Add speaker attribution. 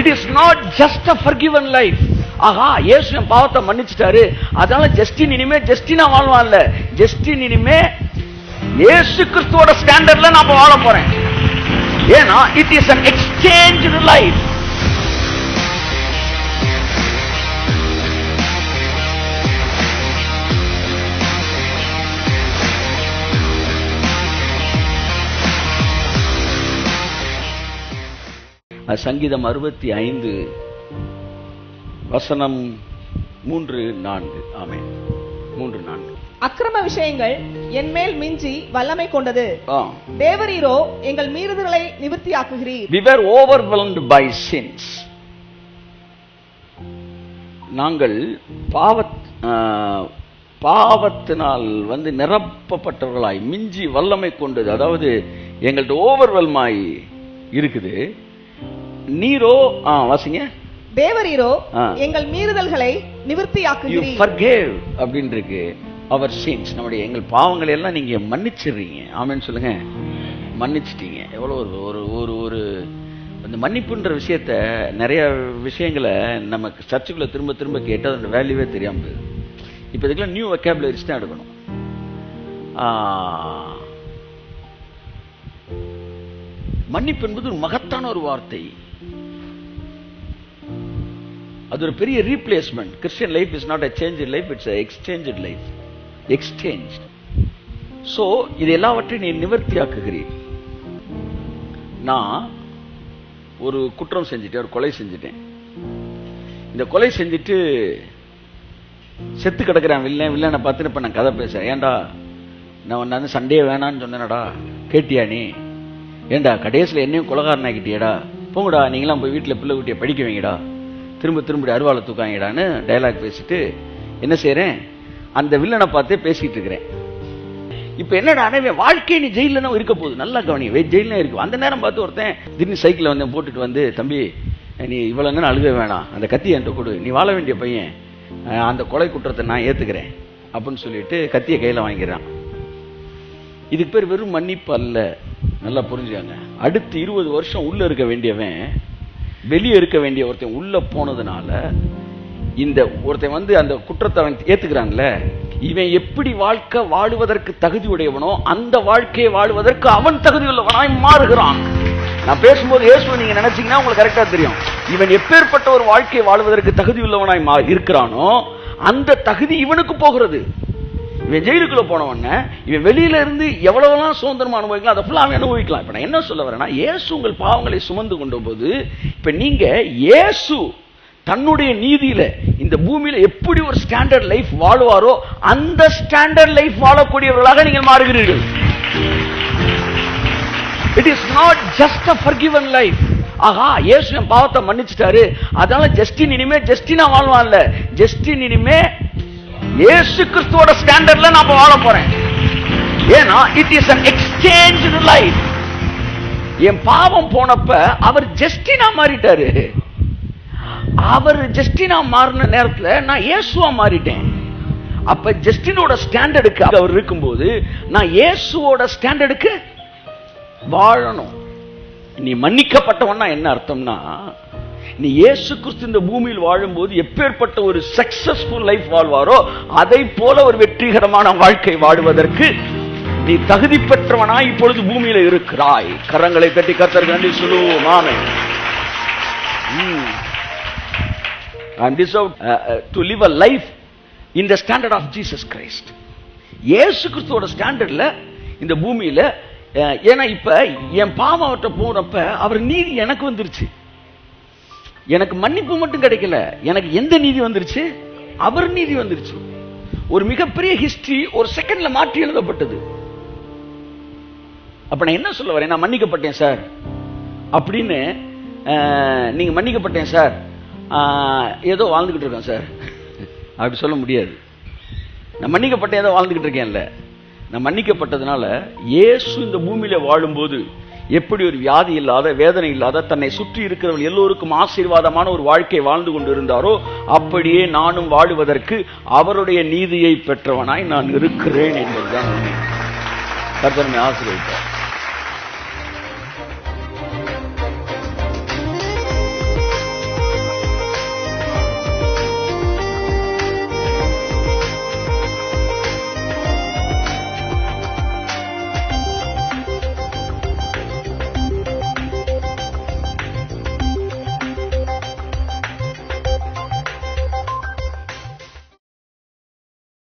Speaker 1: It is not just a forgiven life. ஆஹா, இயேசு என் பாவத்தை மன்னிச்சிட்டாரு, அதனால ஜஸ்டின் இனிமே ஜஸ்டினா வாழ்வான்ல. ஜஸ்டின் இனிமே இயேசு கிறிஸ்துவோட ஸ்டாண்டர்ட்ல நான் வாழ போறேன். ஏன்னா it is an exchanged life. சங்கீதம் 65 வசனம் 3-4. ஆமென். 3-4.
Speaker 2: அக்கிரம விஷயங்கள் என் மேல் மிஞ்சி வல்லமை கொண்டது. தேவரீரோ எங்கள் மீறுதல்களை நிவர்த்தியாக்குகிறீர்.
Speaker 1: We were overwhelmed by sins. நாங்கள் பாவத்தினால் நிரப்பப்பட்டவர்களாய் மிஞ்சி வல்லமை கொண்டது. அதாவது எங்கள்ட்ட ஓவர்வெல்ம் ஆகி இருக்குது. நீரோ வாசிங்க.
Speaker 2: தேவரீரோ எங்கள் மீறுதல்களை நிவர்த்தியாக்குகிறீர்.
Speaker 1: You forgave அப்படினு இருக்கு. our sins, நம்முடைய எங்கள் பாவங்களை எல்லாம் நீங்க மன்னிச்சிடுறீங்க. ஆமென் சொல்லுங்க. மன்னிச்சிட்டீங்க. எவ்வளவு ஒரு அந்த மன்னிப்புன்ற விஷயத்த, நிறைய விஷயங்களை நமக்கு சர்ச்சுக்குள்ள திரும்ப திரும்ப கேட்டு அதோட வேல்யூவே தெரியாம போகுது. இப்போ இதுக்கெல்லாம் நியூ வொக்காபுலரிஸ் தான் எடுக்கணும். மன்னிப்பு என்பது ஒரு மகத்தான ஒரு வார்த்தை. அது ஒரு பெரிய replacement. Christian life is not a changed life, it's a exchanged life. Exchanged. So இது எல்லாவற்றையும் நீ நிவர்த்தியாக்குகிறீர். நான் ஒரு குற்றம் செஞ்சுட்டேன், ஒரு கொலை செஞ்சுட்டேன். இந்த கொலை செஞ்சுட்டு செத்து கிடக்கிறேன். வில்லனை பார்த்துட்டு இப்ப நான் கதை பேசுறேன். ஏண்டா நான் சண்டே வேணான்னு சொன்னேனடா, கேட்டியா நீ? ஏண்டா கடைசியில் என்னையும் கொலகாரன் ஆக்கிட்டியடா, போங்கடா நீங்களாம் போய் வீட்டில் பிள்ளை குட்டியை படிக்க வைங்கடா, திரும்ப அருவாளை தூக்காங்கடான்னு டயலாக் பேசிட்டு என்ன செய்யறேன், அந்த வில்லனை பார்த்தே பேசிட்டு இருக்கிறேன். இப்ப என்னடா வாழ்க்கை நீ ஜெயில இருக்க போகுது. நல்லா கவனி, ஜெயில இருக்கு. அந்த நேரம் பார்த்து ஒருத்தன் திடீர்னு சைக்கிள் போட்டுட்டு தம்பி நீ இவ்வளவு நேரம் அழுக வேணாம், அந்த கத்தி என்கிட்ட கொடு, நீ வாழ வேண்டிய பையன், அந்த கொலை குற்றத்தை நான் ஏத்துக்கிறேன் அப்படின்னு சொல்லிட்டு கத்தியை கையில வாங்கிறான். இதுக்கு பேர் வெறும் மன்னிப்பு அல்ல. நல்லா புரிஞ்சுக்காங்க. அடுத்து 20 வருஷம் உள்ள இருக்க வேண்டியவன் வெளியே இருக்க வேண்டிய ஒருத்தன் உள்ள போனதுனால இந்த ஒருத்தன் அந்த குற்றத்தை அவன் ஏத்துக்கிறான்ல, இவன் எப்படி வாழ்க்கை வாழுவதற்கு தகுதி உடையவனோ அந்த வாழ்க்கையை வாழுவதற்கு அவன் தகுதி உள்ளவனாய் மாறுகிறான். நான் பேசும்போது இயேசுவை நீங்க நினைச்சீங்கன்னா உங்களுக்கு கரெக்டா தெரியும். இவன் எப்பேற்பட்ட ஒரு வாழ்க்கையை வாழ்வதற்கு தகுதி உள்ளவனாய் இருக்கிறானோ அந்த தகுதி இவனுக்கு போகிறது. இவன் ஜெயிலுக்குள்ள போனவன இவன் வெளியில இருந்து எவ்வளவுலாம் சுதந்திரமா அனுபவிக்கலாம், அதை ஃபுல்லா அவன் அனுபவிக்கலாம். இப்ப நான் என்ன சொல்ல வரேன்னா, இயேசு உங்கள் பாவங்களை சுமந்து கொண்ட போது இப்ப நீங்க இயேசு தன்னுடைய நீதியில இந்த பூமியில எப்படி ஒரு ஸ்டாண்டர்ட் லைஃப் வாழுவாரோ அந்த ஸ்டாண்டர்ட் லைஃப் வாழக்கூடியவர்களாக நீங்கள் மாறுகிறீர்கள். It is not just a forgiven life. ஆஹா, இயேசு என் பாவத்தை மன்னிச்சிட்டாரு, அதனால ஜஸ்டின் இனிமே ஜஸ்டினா வாழ்வான்ல. ஜஸ்டின் இனிமே இயேசு கிறிஸ்துவோட ஸ்டாண்டர்ட்ல நான் வாழ போறேன். ஏன்னா it is an exchanged life. என் பாவம் போனப்ப அவர் ஜஸ்டினா மாறிட்டாரு. அவர் ஜஸ்டினா மாறின நேரத்துல நான் இயேசுவா மாறிட்டேன். அப்ப ஜஸ்டினோட ஸ்டாண்டர்டுக்கு அவர் இருக்கும்போது நான் இயேசுவோட ஸ்டாண்டர்டுக்கு வாழணும். நீ மன்னிக்கப்பட்டவன்னா என்ன அர்த்தம்னா, நீ இயேசு கிறிஸ்து இந்த பூமியில் வாழும்போது எப்பேற்பட்ட ஒரு சக்சஸ்ஃபுல் லைஃப் வாழ்வாரோ அதை போல ஒரு வெற்றிகரமான வாழ்க்கை வாழுவதற்கு நீ தகுதி பெற்றவனாய் இப்பொழுது பூமியில இருக்கிறாய். கரங்களை தட்டி கர்த்தருக்கு நன்றி சொல்லுவோம். ஆமென். I am deserved to live a life in the standard of Jesus Christ. இயேசு கிறிஸ்துவோட ஸ்டாண்டர்ட்ல இந்த பூமியில. ஏன்னா இப்ப என் பாவம் அவர்கிட்ட போனப்ப அவர் நீதி எனக்கு வந்துருச்சு. எனக்கு மன்னிப்பு மட்டும் கிடைக்கல, எனக்கு எந்த நீதி வந்துருச்சு? அவர் நீதி வந்துருச்சு. ஒரு மிகப்பெரிய ஹிஸ்டரி ஒரு செகண்ட்ல மாற்றி எழுதப்பட்டது. அப்ப நான் என்ன சொல்ல வரேன், நான் மன்னிக்கப்பட்டேன் சார் அப்படின்னு நீங்க மன்னிக்கப்பட்டேன் சார் ஏதோ வாழ்ந்துகிட்டு இருக்கேன் சார் அப்படி சொல்ல முடியாது. நான் மன்னிக்கப்பட்டேன் ஏதோ வாழ்ந்துகிட்டு இருக்கேன்ல. நான் மன்னிக்கப்பட்டதுனால இயேசு இந்த பூமியில வாழும்போது எப்படி ஒரு வியாதி இல்லாத, வேதனை இல்லாத, தன்னை சுற்றி இருக்கிறவர்கள் எல்லோருக்கும் ஆசீர்வாதமான ஒரு வாழ்க்கை வாழ்ந்து கொண்டு இருந்தாரோ அப்படியே நானும் வாழுவதற்கு அவருடைய நீதியை பெற்றவனாய் நான் இருக்கிறேன் என்பதுதான் கர்த்தர் ஆசீர்வதித்தார்.